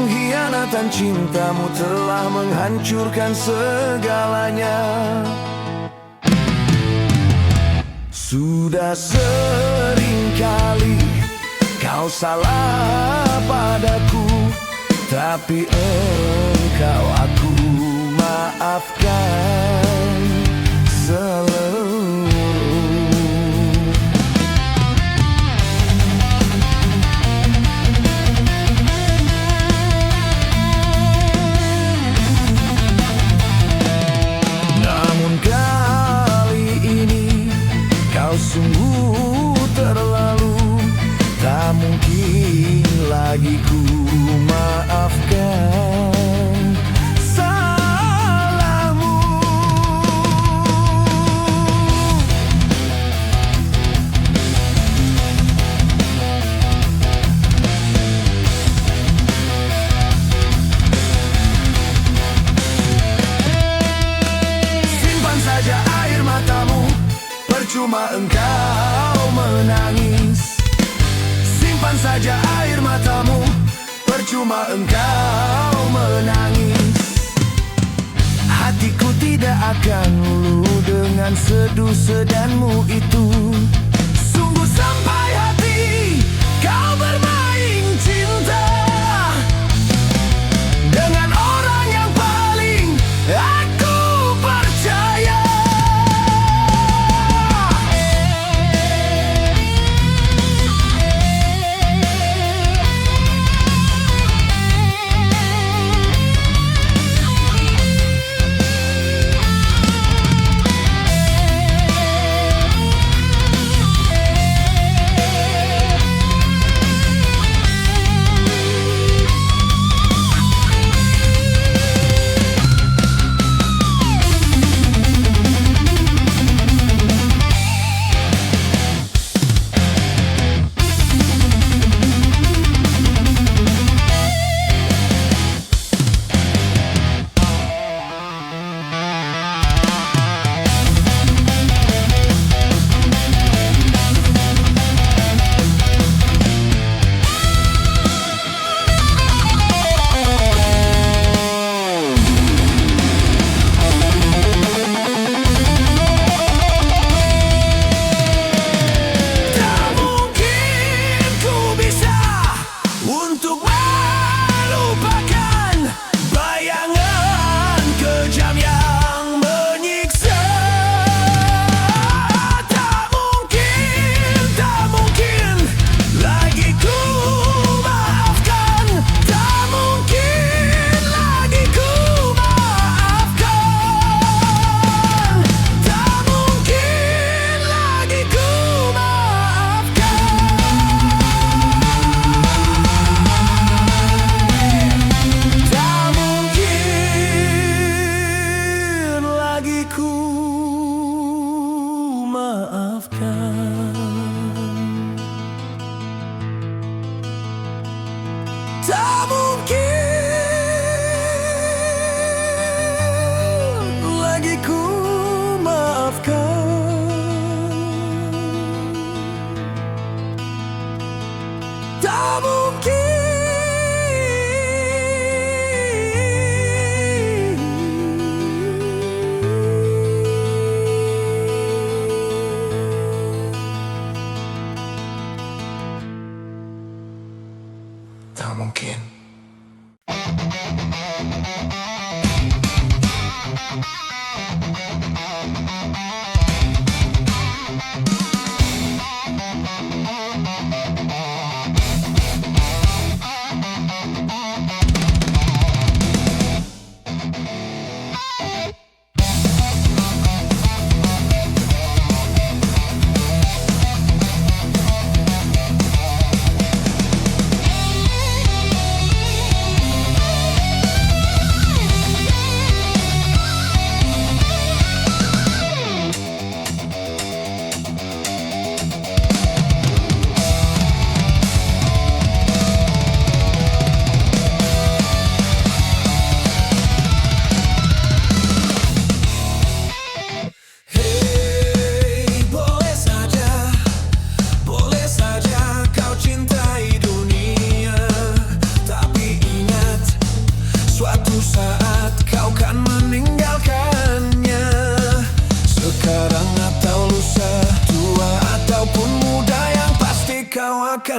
Pengkhianatan cintamu telah menghancurkan segalanya. Sudah sering kali kau salah padaku, tapi engkau aku maafkan seluruh. Namun kali ini kau sungguh terlalu, tak mungkin lagi ku maafkan salahmu. Simpan saja air matamu, percuma engkau menangis. Simpan saja air matamu, percuma engkau menangis. Hatiku tidak akan luluh dengan seduh sedanmu itu. Sungguh sampai hati kau bermain cinta dengan orang yang paling aku percaya.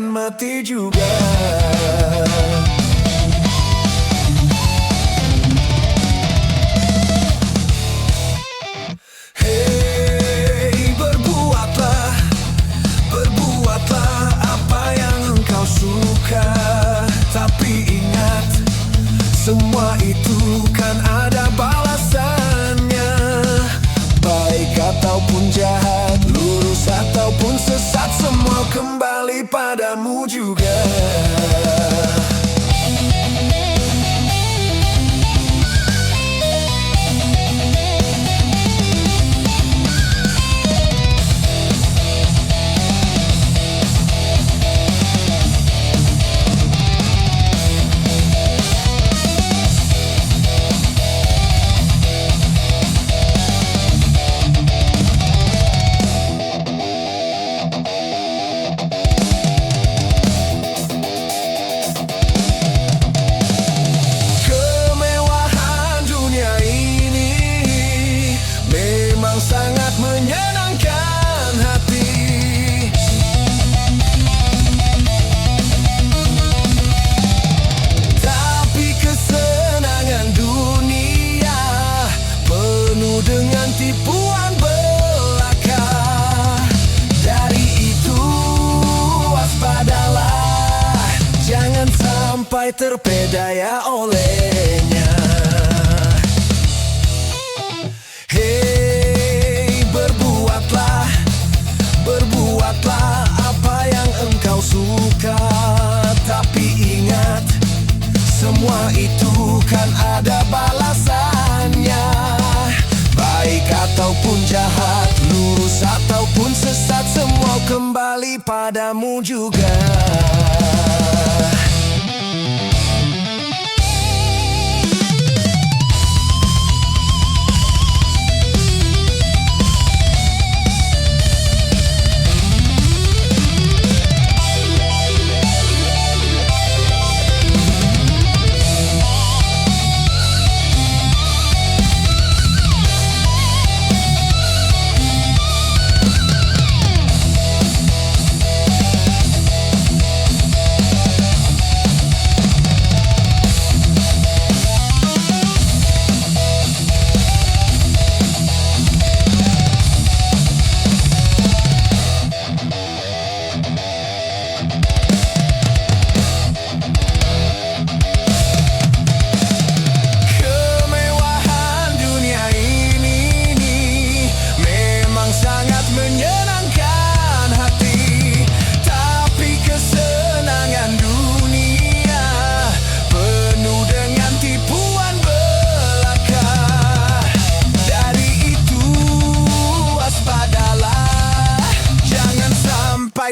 mati juga. Hei, berbuatlah apa yang engkau suka. Tapi ingat, semua itu kan ada balasannya. Baik ataupun jahat, lurus ataupun sesat, semua kembali padamu juga. Sangat menyenangkan hati, tapi kesenangan dunia penuh dengan tipuan belaka. Dari itu waspadalah, jangan sampai terpedaya olehnya. Berbuatlah apa yang engkau suka. Tapi ingat, semua itu kan ada balasannya. Baik ataupun jahat, lurus ataupun sesat, semua kembali padamu juga.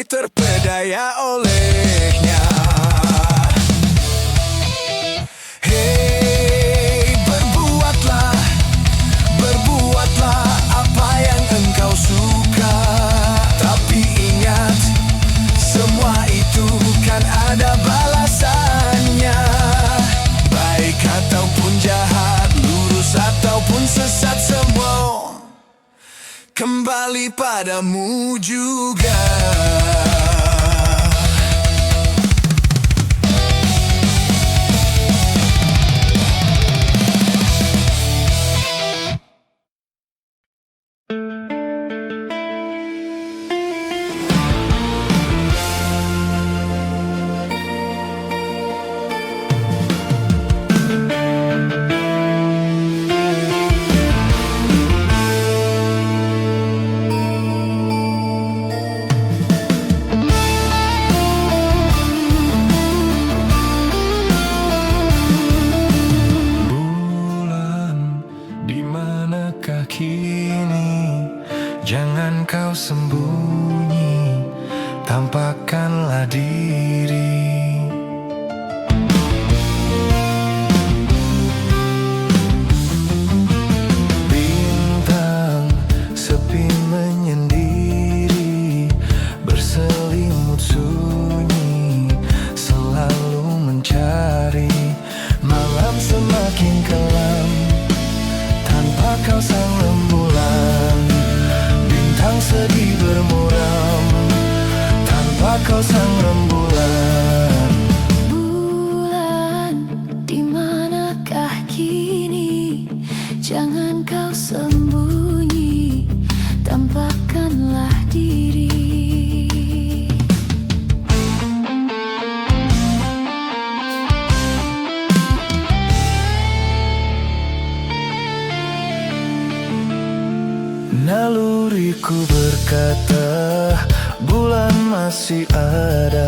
Terpedaya olehnya. Hei, berbuatlah apa yang engkau suka. Tapi ingat, semua itu kan ada balasannya. Baik ataupun jahat, lurus ataupun sesat, semua kembali padamu juga. Jangan kau sembunyi, tampakkanlah diri. Bintang sepi menyendiri, berselimut sunyi, selalu mencari. Malam semakin kelam, tanpa kau sang rembulan. Bintang sedih Naluriku berkata bulan masih ada,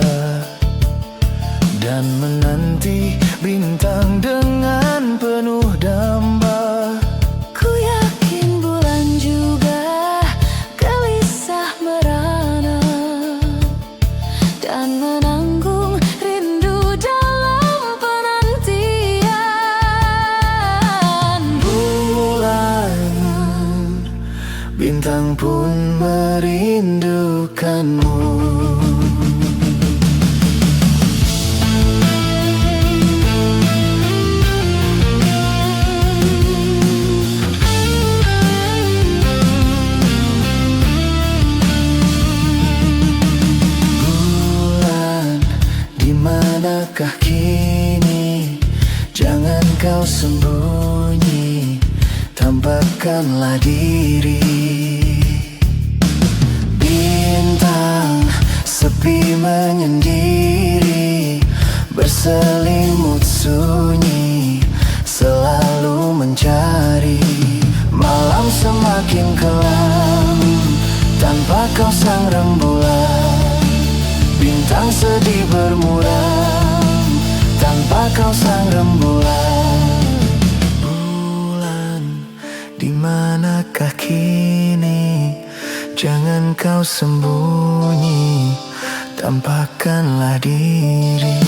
dan menanti bintang dengan penuh damba. Ku yakin bulan juga gelisah merana dan menanggung rindu dalam penantian. Bulan, bintang pun merindukanmu. Dimanakah kini? Jangan kau sembunyi, tampakkanlah diri. Bintang sepi menyendiri, berselimut sunyi, selalu mencari. Malam semakin kelam, tanpa kau sang rembulan. Bintang sedih bermuram, tanpa kau sang rembulan. Bulan, dimanakah kini? Jangan kau sembunyi, tampakkanlah diri.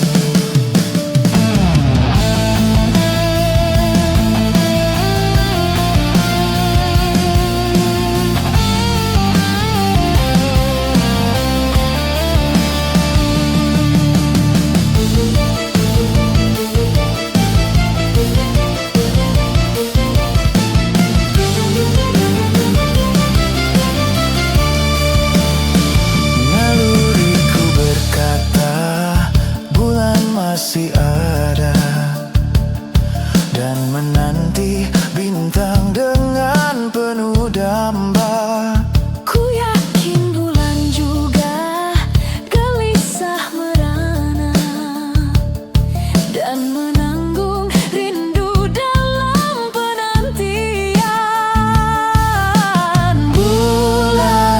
Masih ada, dan menanti bintang dengan penuh damba. Ku yakin bulan juga gelisah merana dan menanggung rindu dalam penantian. Bulan,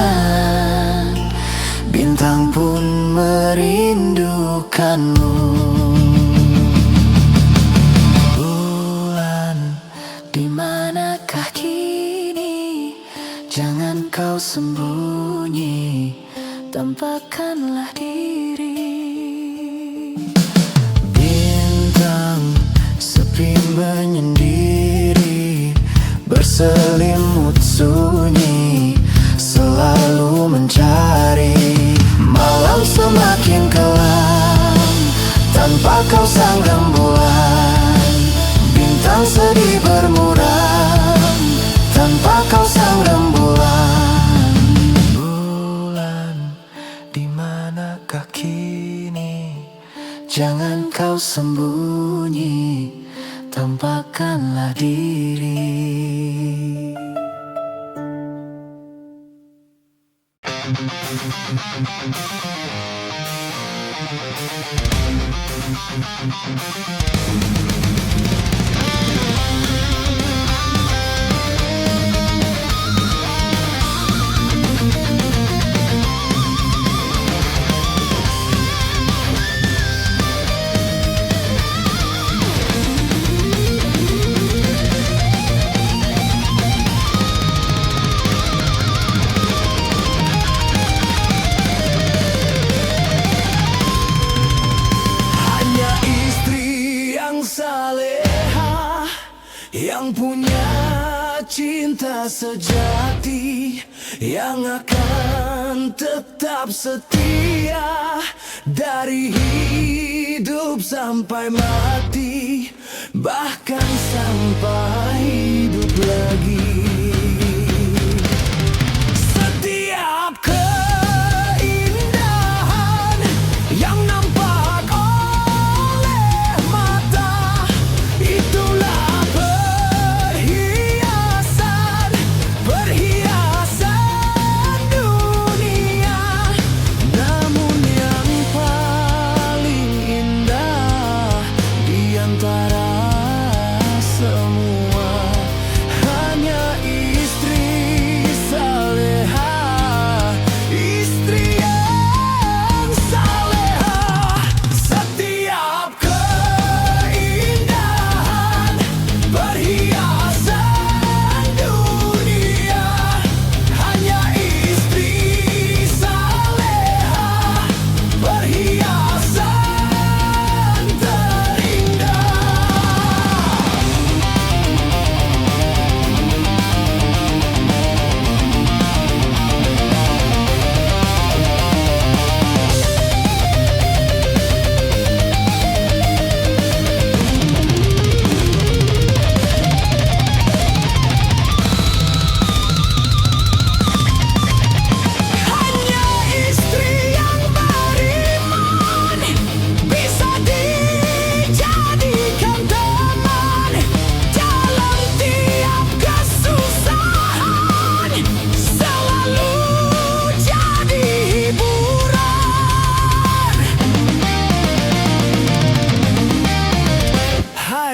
bintang pun merindukanmu. Dimanakah kini? Jangan kau sembunyi, tampakkanlah diri. Bintang sepi menyendiri, berselimut sunyi, selalu mencari. Malam semakin kelam, tanpa kau sang rembulan. Bintang sedih bermuram, tanpa kau sang rembulan. Bulan, dimanakah kini? Jangan kau sembunyi, tampakkanlah diri. Saleha yang punya cinta sejati, yang akan tetap setia dari hidup sampai mati, bahkan sampai hidup lagi. Setiap keindahan yang nampak oleh mata, itulah perhiasan, perhiasan dunia. Namun yang paling indah di antara semua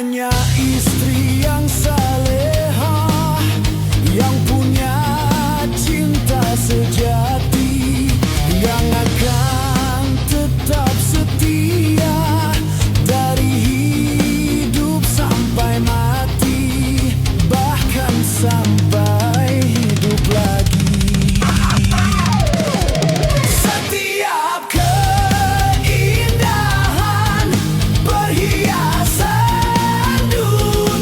hanya istri yang saleha, yang punya cinta sejati, yang akan tetap setia dari hidup sampai mati, bahkan sampai hidup lagi. Setiap keindahan perhiasan dunia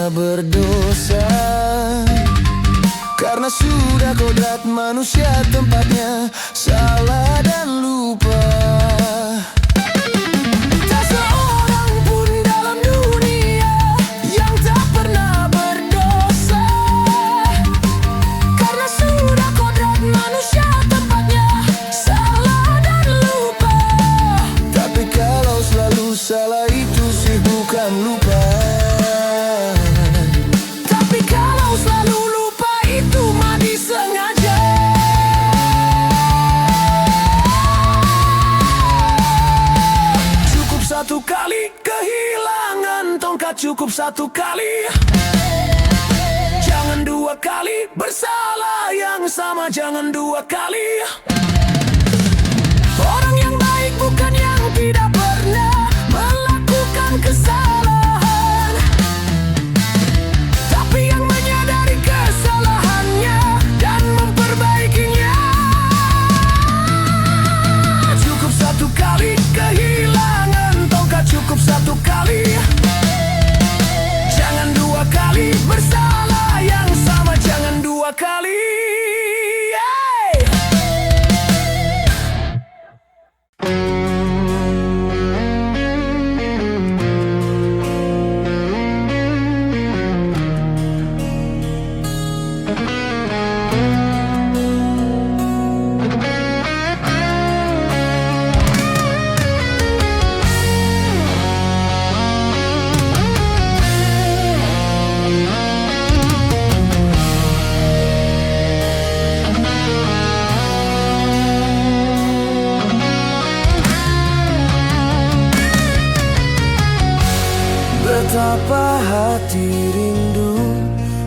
pernah berdosa, karena sudah kodrat manusia tempatnya salah dan lupa. Tak seorang pun dalam dunia yang tak pernah berdosa, karena sudah kodrat manusia tempatnya salah dan lupa. Tapi kalau selalu salah itu sih bukan lupa. Tapi kalau selalu lupa itu mah disengaja. Cukup satu kali kehilangan tongkat, cukup satu kali. Jangan dua kali bersalah yang sama, jangan dua kali. Orang yang baik bukan yang tidak pernah melakukan kesalahan, tapi yang menyadari kesalahannya dan memperbaikinya. Cukup satu kali kehilangan tongkat, cukup satu kali. Jangan dua kali bersalah yang sama, jangan dua kali. Betapa hati rindu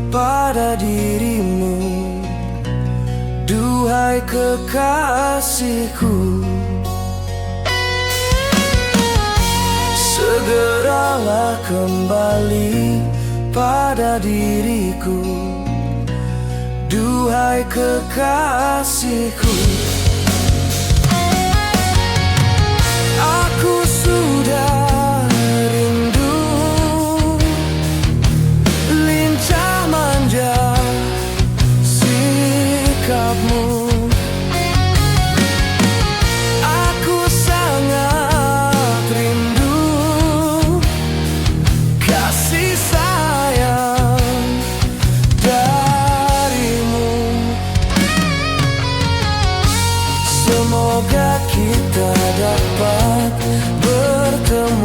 pada dirimu, duhai kekasihku. Segeralah kembali pada diriku, duhai kekasihku. Aku sudah semoga kita dapat bertemu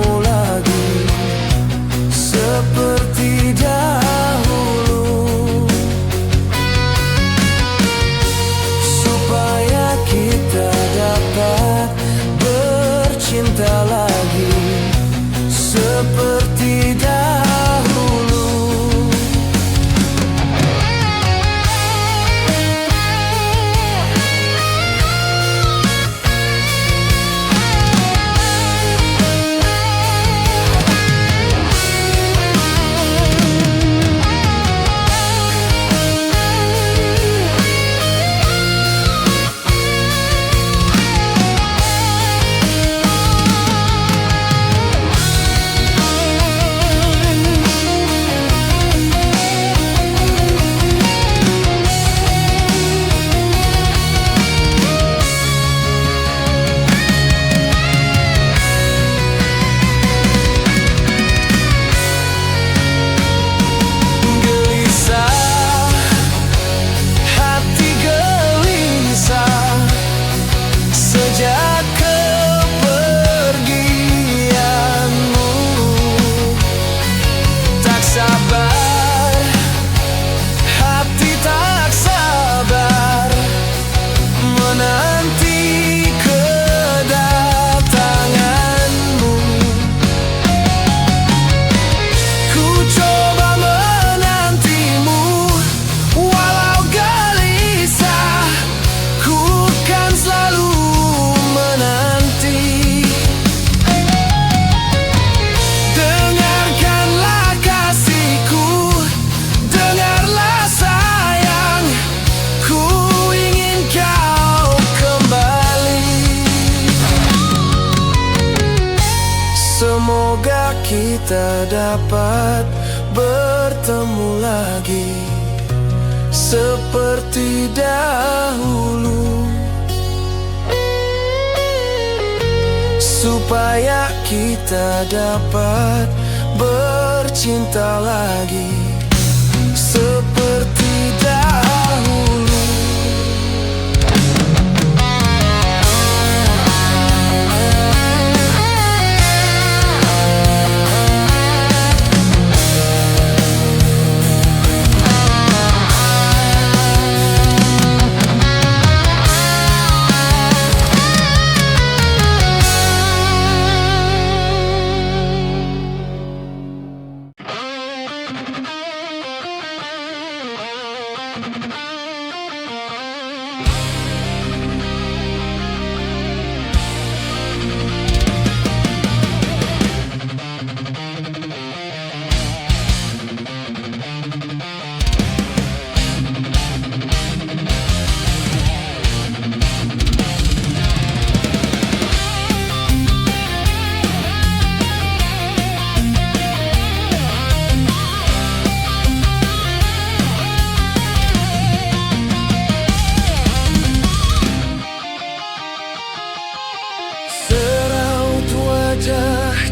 lagi seperti dahulu, supaya kita dapat bercinta lagi seperti dahulu.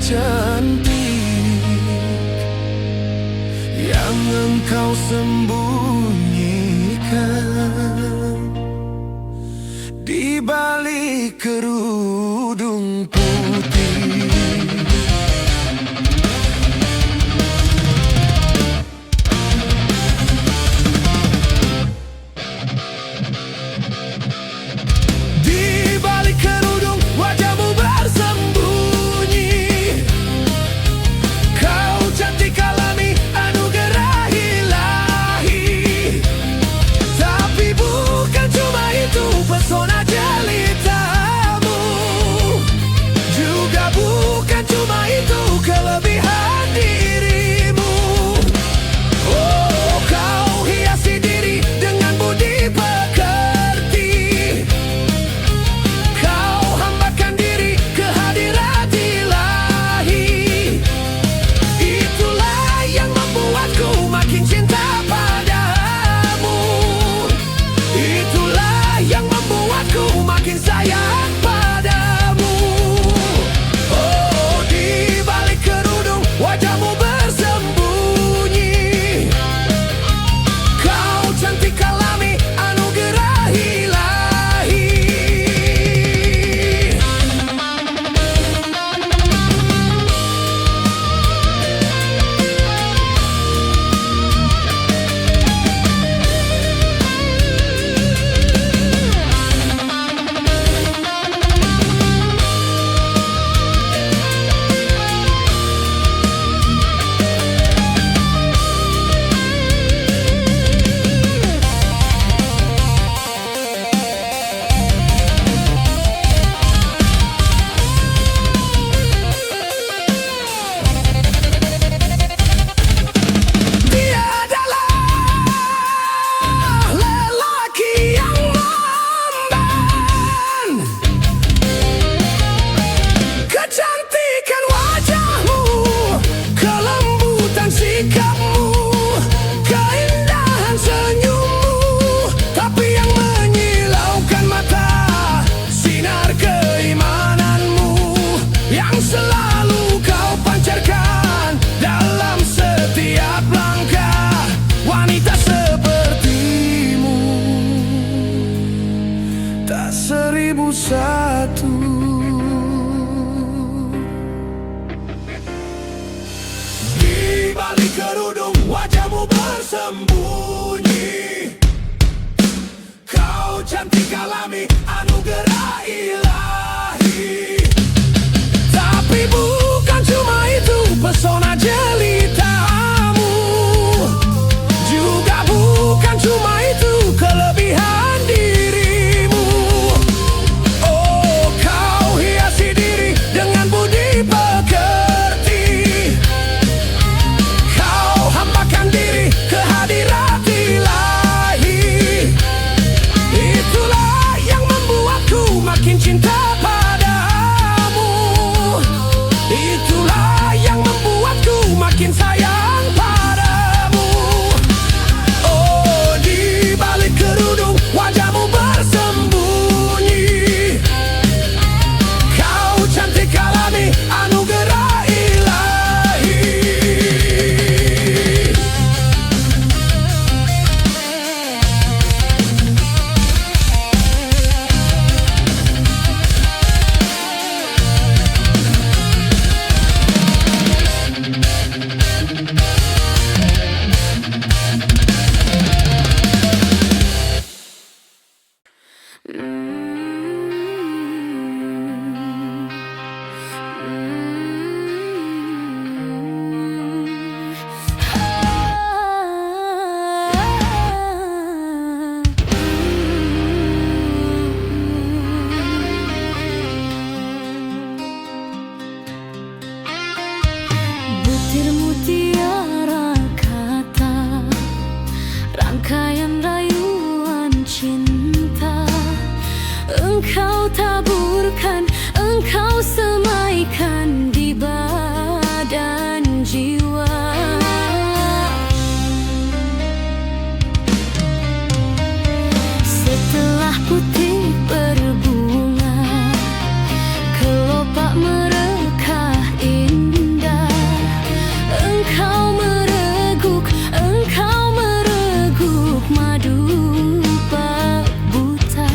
Cantik yang engkau sembunyikan di balik kerudung putih. Di balik kerudung wajahmu bersembunyi. Pesona jelitamu juga bukan cuma itu kelebihan dirimu. Oh, kau hiasi diri dengan budi pekerti. Kau hambakan diri ke hadirat ilahi. Itulah yang membuatku makin cinta padamu. Itulah yang membuatku makin sayang padamu. Oh, di balik kerudung wajahmu bersembunyi. Kau cantik alami anugerah ilahi. Selalu kau pancarkan dalam setiap langkah. Wanita sepertimu tak 1001. Di balik kerudung wajahmu bersembunyi. Kau cantik alami anugerah ilahi. Tapi bukan cuma itu pesona jelitamu, juga bukan cuma itu kelebihan dirimu. Oh, kau hiasi diri dengan budi pekerti. Kau hambakan diri ke hadirat ilahi. Itulah yang rangkaian rayuan cinta. Engkau taburkan, engkau semaikan di badan jiwa. Setelah putih berbunga, kelopak merekah indah. Engkau mereguk madu bak buta.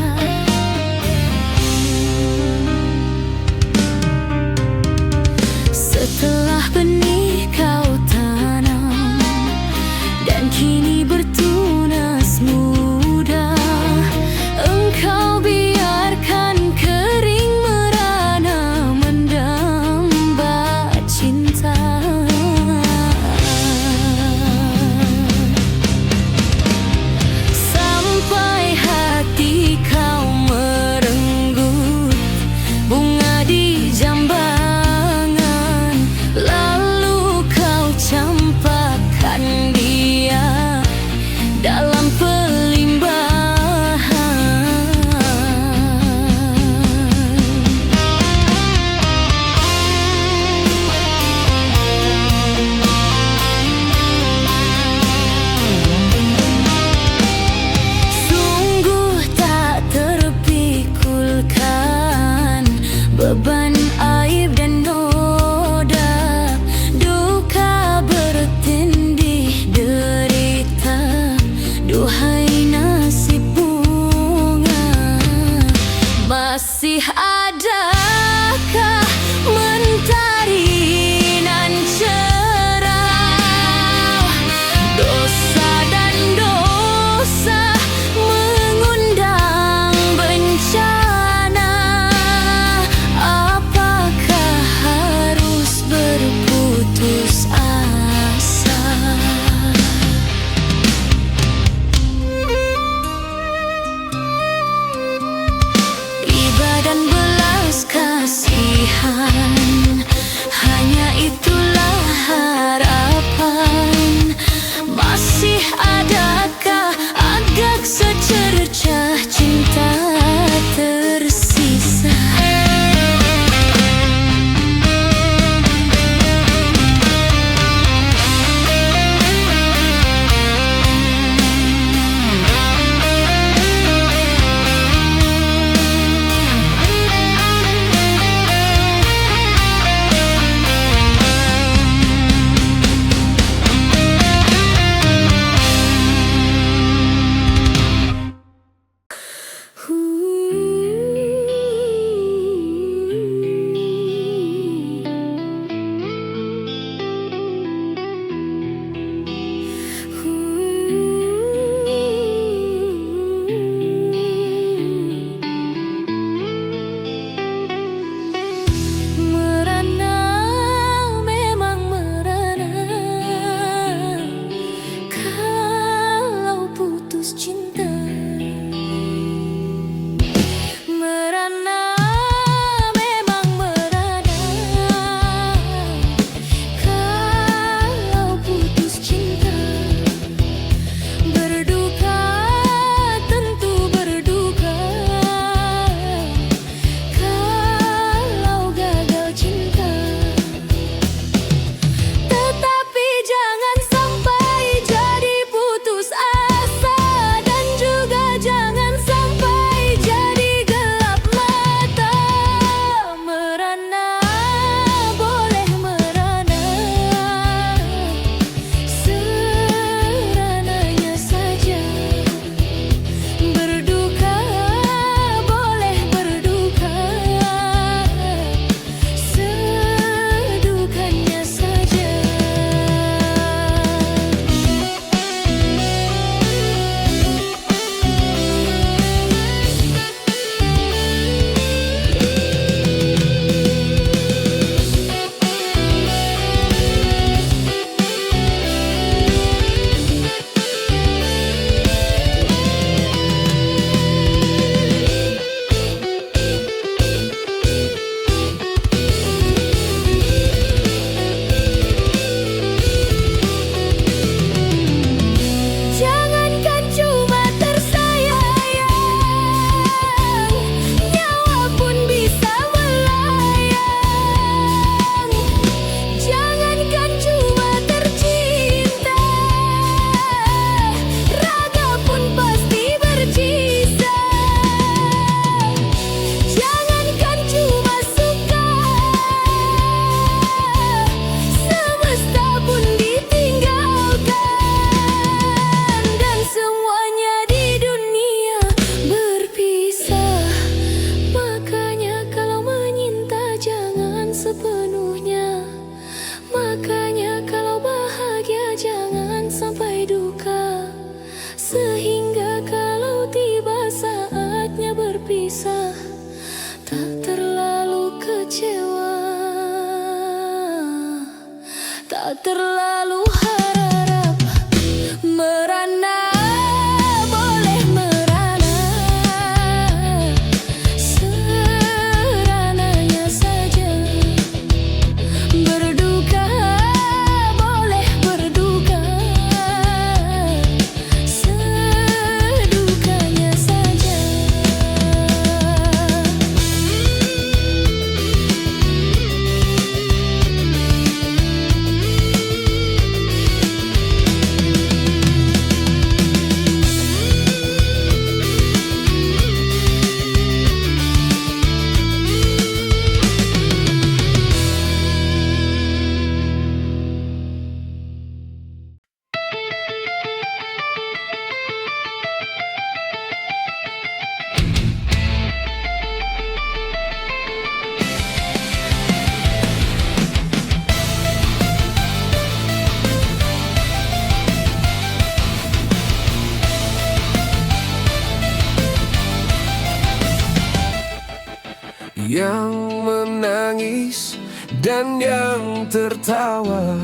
yang menangis dan yang tertawa,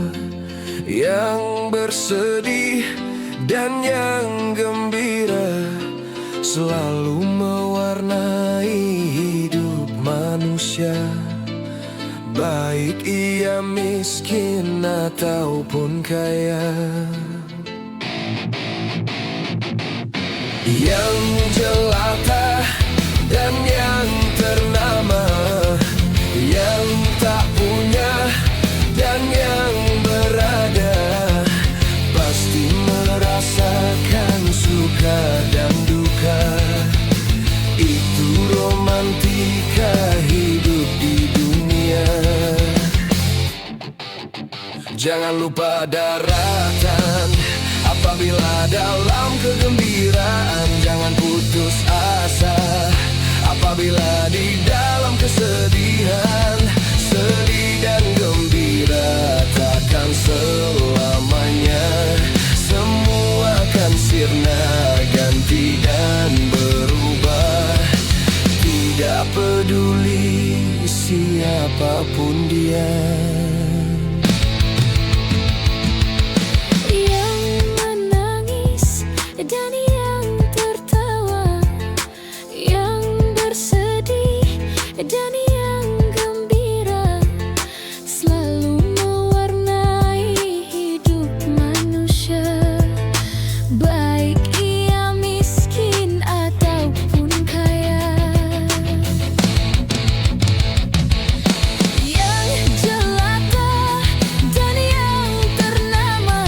yang bersedih dan yang gembira, selalu mewarnai hidup manusia, baik ia miskin ataupun kaya. Yang jelata dan yang ternama, yang tak punya dan yang berada, pasti merasakan suka dan duka. Itu romantika hidup di dunia. Jangan lupa daratan apabila dalam kegembiraan. Jangan putus asa apabila di dalam kesedihan. Sedih dan gembira takkan selamanya, semua akan sirna, ganti dan berubah. Tidak peduli siapapun dia. Dan yang tertawa, yang bersedih dan yang gembira, selalu mewarnai hidup manusia, baik ia miskin ataupun kaya. Yang jelata dan yang ternama,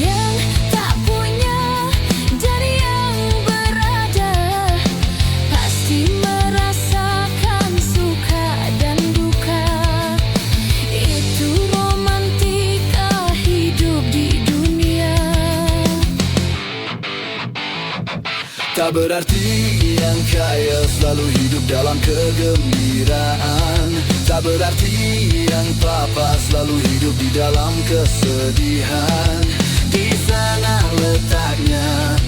yang tak punya dan yang berada, pasti merasakan suka dan duka. Itu romantika hidup di dunia. Tak berarti yang kaya selalu hidup dalam kegembiraan. Tak berarti yang papa selalu hidup di dalam kesedihan. Di sana letaknya